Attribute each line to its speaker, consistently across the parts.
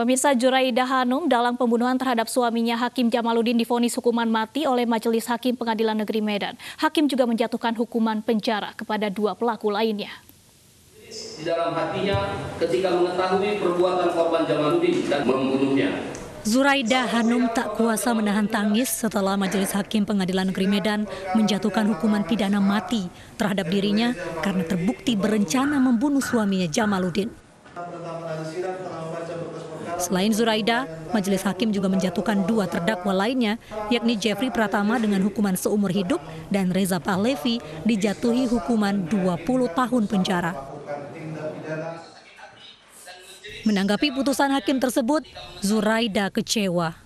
Speaker 1: Pemirsa, Zuraida Hanum dalam pembunuhan terhadap suaminya Hakim Jamaluddin divonis hukuman mati oleh Majelis Hakim Pengadilan Negeri Medan. Hakim juga menjatuhkan hukuman penjara kepada dua pelaku lainnya.
Speaker 2: Di dalam hatinya ketika mengetahui perbuatan korban Jamaluddin dan membunuhnya.
Speaker 3: Zuraida Hanum tak kuasa menahan tangis setelah Majelis Hakim Pengadilan Negeri Medan menjatuhkan hukuman pidana mati terhadap dirinya karena terbukti berencana membunuh suaminya Jamaluddin. Selain Zuraida, Majelis Hakim juga menjatuhkan dua terdakwa lainnya, yakni Jeffrey Pratama dengan hukuman seumur hidup dan Reza Pahlevi dijatuhi hukuman 20 tahun penjara. Menanggapi putusan hakim tersebut, Zuraida kecewa.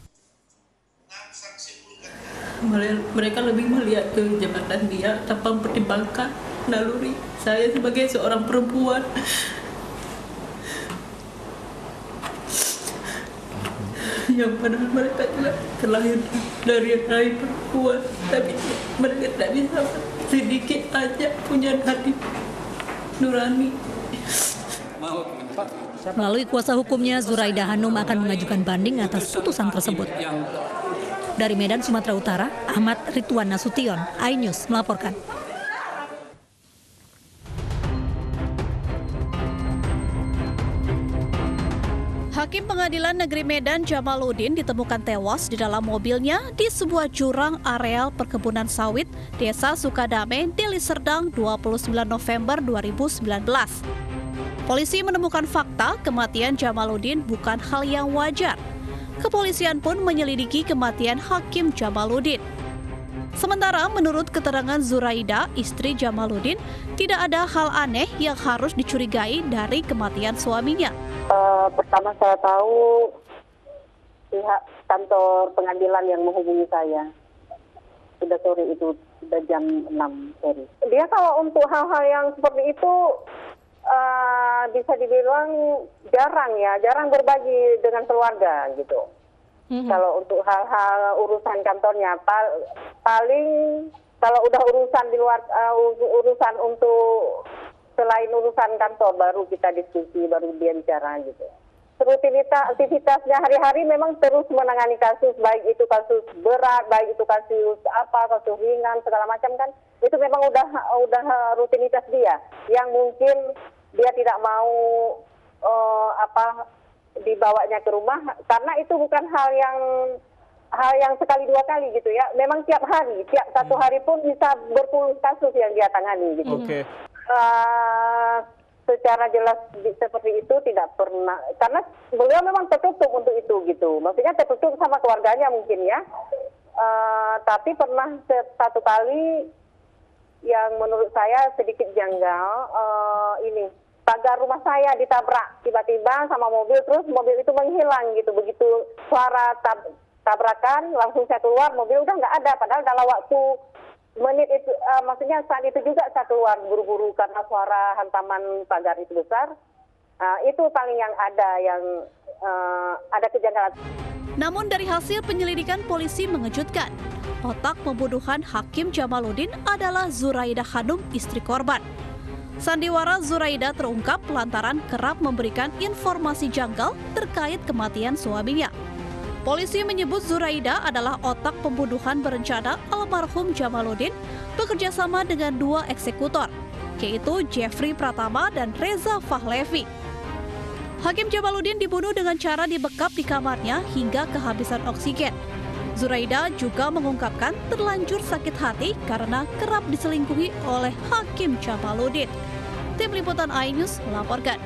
Speaker 4: Mereka lebih melihat ke jabatan dia tanpa mempertimbangkan naluri saya sebagai seorang perempuan. Yang padahal mereka juga terlahir dari rahim perempuan, tapi mereka tidak bisa sedikit aja punya hati nurani.
Speaker 3: Melalui kuasa hukumnya, Zuraida Hanum akan mengajukan banding atas putusan tersebut. Dari Medan, Sumatera Utara, Ahmad Ridwan Nasution, iNews melaporkan.
Speaker 1: Hakim Pengadilan Negeri Medan Jamaluddin ditemukan tewas di dalam mobilnya di sebuah jurang areal perkebunan sawit Desa Sukadame, Deli Serdang 29 November 2019. Polisi menemukan fakta kematian Jamaluddin bukan hal yang wajar. Kepolisian pun menyelidiki kematian Hakim Jamaluddin. Sementara menurut keterangan Zuraida, istri Jamaluddin, tidak ada hal aneh yang harus dicurigai dari kematian suaminya.
Speaker 5: Pertama saya tahu pihak kantor pengadilan yang menghubungi saya. Sudah sore itu, sudah jam 6 sore. Dia kalau untuk hal-hal yang seperti itu bisa dibilang jarang berbagi dengan keluarga gitu. Kalau untuk hal-hal urusan kantornya, paling kalau udah urusan di luar, urusan untuk selain urusan kantor baru kita diskusi, baru dia bicara gitu. Aktivitasnya hari-hari memang terus menangani kasus, baik itu kasus berat, baik itu kasus kasus ringan segala macam kan, itu memang udah rutinitas dia. Yang mungkin dia tidak mau dibawanya ke rumah karena itu bukan hal yang sekali dua kali gitu ya. Memang tiap satu hari pun bisa berpuluh kasus yang dia tangani gitu. Secara jelas seperti itu tidak pernah, karena beliau memang tertutup untuk itu gitu. Maksudnya tertutup sama keluarganya mungkin ya. Tapi pernah satu kali yang menurut saya sedikit janggal, ini pagar rumah saya ditabrak tiba-tiba sama mobil, terus mobil itu menghilang gitu. Begitu suara tabrakan langsung saya keluar, mobil udah nggak ada, padahal dalam waktu menit itu, maksudnya saat itu juga saya keluar buru-buru karena suara hantaman pagar itu besar. Itu paling yang ada kejanggalan.
Speaker 1: Namun dari hasil penyelidikan polisi mengejutkan. Otak pembunuhan Hakim Jamaluddin adalah Zuraida Hanum, istri korban. Sandiwara Zuraida terungkap lantaran kerap memberikan informasi janggal terkait kematian suaminya. Polisi menyebut Zuraida adalah otak pembunuhan berencana almarhum Jamaluddin bekerja sama dengan dua eksekutor, yaitu Jeffrey Pratama dan Reza Pahlevi. Hakim Jamaluddin dibunuh dengan cara dibekap di kamarnya hingga kehabisan oksigen. Zuraida juga mengungkapkan terlanjur sakit hati karena kerap diselingkuhi oleh Hakim Jamaluddin. Tim Liputan iNews melaporkan.